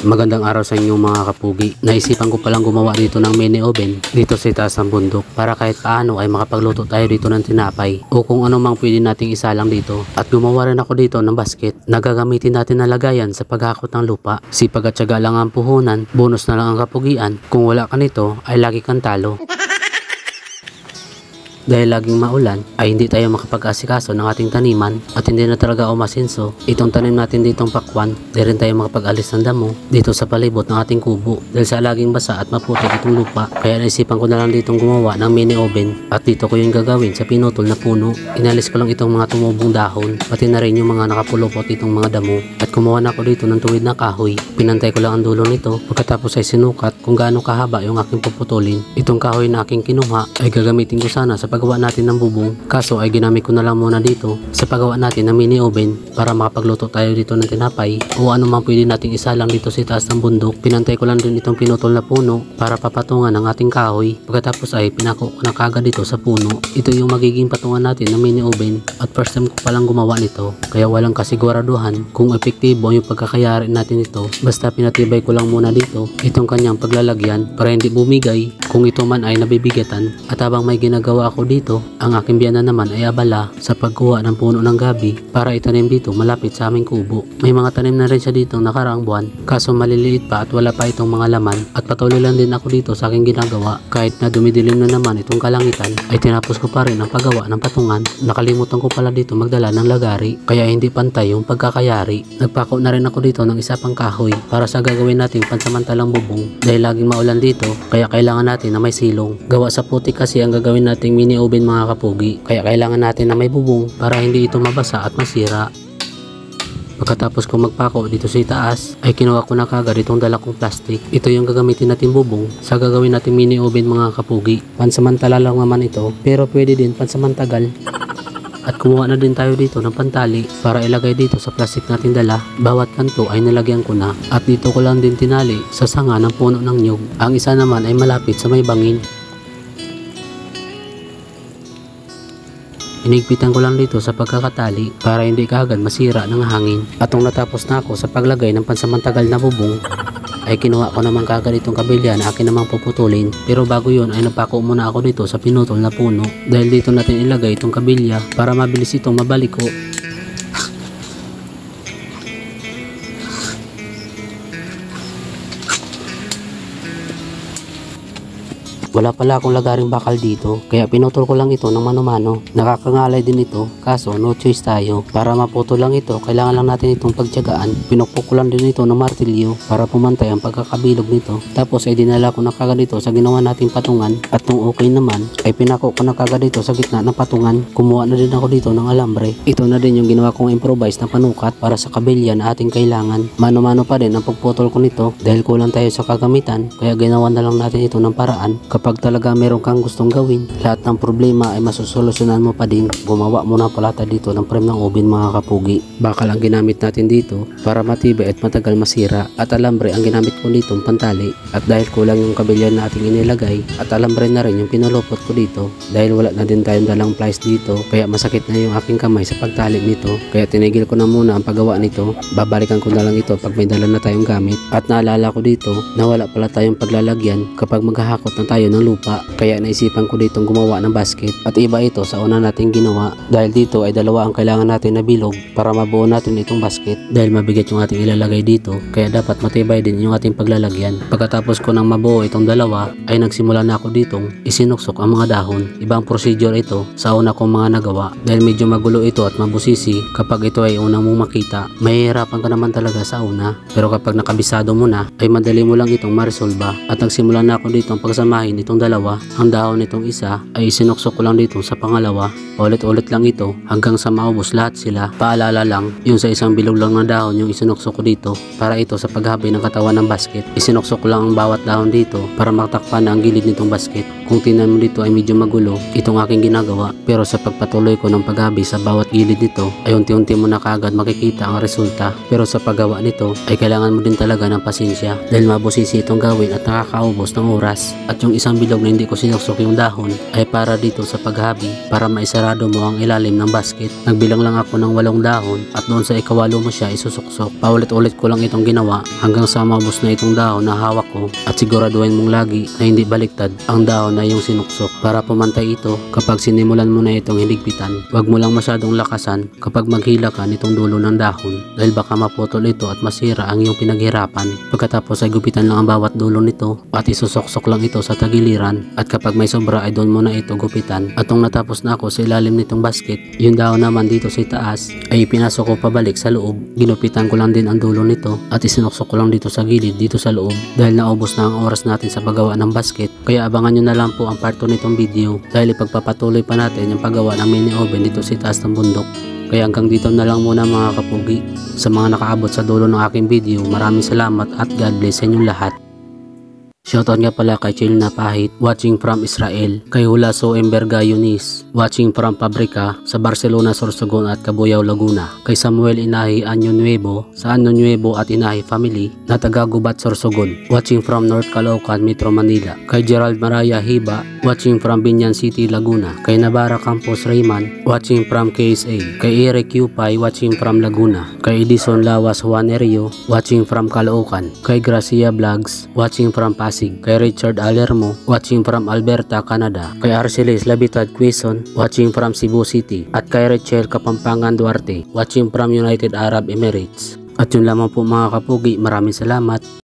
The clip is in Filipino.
Magandang araw sa inyo mga kapugi. Naisipan ko palang gumawa dito ng mini oven dito sa itaas ng bundok para kahit paano ay makapagluto tayo dito ng tinapay o kung ano mang pwede nating isalang dito. At gumawa rin ako dito ng basket na gagamitin natin na lagayan sa paghakot ng lupa. Sipag at syaga lang ang puhunan, bonus na lang ang kapugian. Kung wala ka nito ay lagi kang talo. Dahil laging maulan ay hindi tayo makapag-asikaso ng ating taniman at hindi na talaga umasinso itong tanim natin ditong pakwan. Di rin tayo makapag-alis ng damo dito sa palibot ng ating kubo dahil sa laging basa at maputik itong lupa. Kaya naisipan ko na lang ditong gumawa ng mini oven at dito ko yung gagawin sa pinutol na puno. Inalis ko lang itong mga tumubong dahon pati na rin yung mga nakapulupot itong mga damo at kumuha na ako dito ng tuwid na kahoy. Pinantay ko lang ang dulo nito pagkatapos ay sinukat kung gaano kahaba yung aking puputulin. Itong kahoy na aking kinuha ay gagamitin ko sana sa paggawa natin ng bubong, kaso ay ginamit ko na lang muna dito sa paggawa natin ng mini oven para makapagluto tayo dito ng tinapay o ano man pwede nating isalang dito sa taas ng bundok. Pinantay ko lang din itong pinutol na puno para papatungan ng ating kahoy. Pagkatapos ay pinako ko na kagad dito sa puno. Ito yung magiging patungan natin ng mini oven at first time ko palang gumawa nito kaya walang kasiguraduhan kung epektibo yung pagkakayari natin ito. Basta pinatibay ko lang muna dito itong kanyang paglalagyan para hindi bumigay kung ito man ay nabibigatan. At habang may ginagawa ako dito, ang aking biyana naman ay abala sa pagkuha ng puno ng gabi para itanim dito malapit sa aming kubo. May mga tanim na rin siya dito nakaraang buwan kaso maliliit pa at wala pa itong mga laman at patuloy lang din ako dito sa aking ginagawa. Kahit na dumidilim na naman itong kalangitan ay tinapos ko pa rin ang paggawa ng patungan. Nakalimutan ko pala dito magdala ng lagari kaya hindi pantay yung pagkakayari. Nagpako na rin ako dito ng isa pang kahoy para sa gagawin nating pansamantalang bubong dahil laging maulan dito kaya kailangan natin na may silong. Gawa sa putik kasi ang gagawin nating mini oven mga kapugi kaya kailangan natin na may bubong para hindi ito mabasa at masira. Pagkatapos ko magpako dito sa itaas ay kinuha ko na kagad itong dala kong plastic. Ito yung gagamitin natin bubong sa gagawin natin mini oven mga kapugi. Pansamantala lang naman ito pero pwede din pansamantagal. At kumuha na din tayo dito ng pantali para ilagay dito sa plastic natin dala. Bawat kanto ay nalagyan ko na at dito ko lang din tinali sa sanga ng puno ng nyug. Ang isa naman ay malapit sa may bangin. Inigpitan ko lang dito sa pagkakatali para hindi kaagad masira ng hangin. At nung natapos na ako sa paglagay ng pansamantagal na bubong ay kinuha ko naman kaagad itong kabilya na akin namang puputulin. Pero bago yun ay napako muna ako dito sa pinutol na puno dahil dito natin ilagay itong kabilya para mabilis itong mabaliko. Wala pala akong lagaring bakal dito kaya pinutol ko lang ito ng mano-mano. Nakakangalay din ito kaso no choice tayo. Para maputol lang ito kailangan lang natin itong pagtiyagaan. Pinukpok ko lang din ito ng martilyo para pumantay ang pagkakabilog nito. Tapos ay dinala ko na kagad ito sa ginawa nating patungan at nung okay naman ay pinako ko na kagad ito sa gitna ng patungan. Kumuha na din ako dito ng alambre. Ito na din yung ginawa kong improvise na panukat para sa kabilya na ating kailangan. Mano-mano pa din ang pagputol ko nito dahil kulang tayo sa kagamitan kaya ginawa na lang natin ito ng paraan. Kapag talaga meron kang gustong gawin, lahat ng problema ay masusolusyonan mo pa din. Gumawa mo na pala tayo dito ng frame ng oven mga kapugi. Bakal ang ginamit natin dito para matibay at matagal masira at alambre ang ginamit ko dito pantali. At dahil kulang yung kabilya na ating inilagay at alambre na rin yung pinulupot ko dito dahil wala na din tayong dalang plies dito kaya masakit na yung aking kamay sa pagtali nito kaya tinigil ko na muna ang paggawa nito. Babalikan ko na lang ito pag may dala na tayong gamit. At naalala ko dito na wala pala tayong paglalagyan kapag maghahakot na tayo ng lupa kaya naisipan ko ditong gumawa ng basket at iba ito sa una nating ginawa dahil dito ay dalawa ang kailangan natin na bilog para mabuo natin itong basket dahil mabigat yung ating ilalagay dito kaya dapat matibay din yung ating paglalagyan. Pagkatapos ko nang mabuo itong dalawa ay nagsimula na ako ditong isinuksok ang mga dahon. Ibang procedure ito sa una kong mga nagawa dahil medyo magulo ito at mabusisi kapag ito ay unang mong makita. Mahihirapan ka naman talaga sa una pero kapag nakabisado mo na ay madali mo lang itong maresolba at nagsimula na ako ditong pagsamahin itong dalawa. Ang dahon nitong isa ay isinuksok ko lang dito sa pangalawa. Ulit-ulit lang ito hanggang sa maubos lahat sila. Paalala lang, yung sa isang bilog lang na dahon yung isinuksok ko dito para ito sa paghabay ng katawan ng basket. Isinuksok ko lang ang bawat dahon dito para matakpan na ang gilid nitong basket. Kung tingnan mo dito ay medyo magulo itong aking ginagawa pero sa pagpatuloy ko ng paghabay sa bawat gilid nito ay unti-unti mo na kaagad makikita ang resulta. Pero sa paggawa nito ay kailangan mo din talaga ng pasensya dahil mabusisi itong gawin at nakakaubos ng oras. At yung isang ang bilog na hindi ko sinuksok yung dahon ay para dito sa paghabi para maisarado mo ang ilalim ng basket. Nagbilang lang ako ng 8 dahon at doon sa ikawalo mo siya isusuksok. Paulit-ulit ko lang itong ginawa hanggang sa maubos na itong dahon na hawak ko at siguraduhin mong lagi na hindi baliktad ang dahon na yung sinuksok para pumantay ito kapag sinimulan mo na itong hiligpitan. Huwag mo lang masyadong lakasan kapag maghila ka nitong dulo ng dahon dahil baka maputol ito at masira ang iyong pinaghirapan. Pagkatapos ay gupitan lang ang bawat dulo nito at isusoksok lang ito sa tagiliran at kapag may sobra ay doon mo na ito gupitan. At nung natapos na ako sa ilalim nitong basket, yung dahon naman dito sa itaas ay ipinasok ko pabalik sa loob. Ginupitan ko lang din ang dulo nito at isinuksok ko lang dito sa gilid dito sa loob dahil naubos na ang oras natin sa paggawa ng basket. Kaya abangan nyo na lang po ang part 2 nitong video dahil ipagpapatuloy pa natin yung paggawa ng mini oven dito sa itaas ng bundok. Kaya hanggang dito na lang muna mga kapugi. Sa mga nakaabot sa dulo ng aking video, maraming salamat at God bless sa inyong lahat. Shoutout nga pala kay Chill na Pahit, watching from Israel, kay Hulaso Emberga Yunis, watching from Pabrika sa Barcelona, Sorsogon at Cabuyao, Laguna, kay Samuel Inahi Anyo Nuevo sa Anyo Nuevo at Inahi family na taga Gubat, Sorsogon, watching from North Caloocan, Metro Manila, kay Gerald Maraya Hiba, watching from Binyan City, Laguna, kay Navarra Campos Rayman, watching from KSA, kay Eric Yupay, watching from Laguna, kay Edison Lawas Juanerio, watching from Caloocan, kay Gracia Vlogs, watching from Pasig, kay Richard Alermo, watching from Alberta, Canada, kay Arceles Labitad Quezon, watching from Cebu City, at kay Rachel Kapampangan Duarte, watching from United Arab Emirates. At yun lamang po mga kapugi, maraming salamat.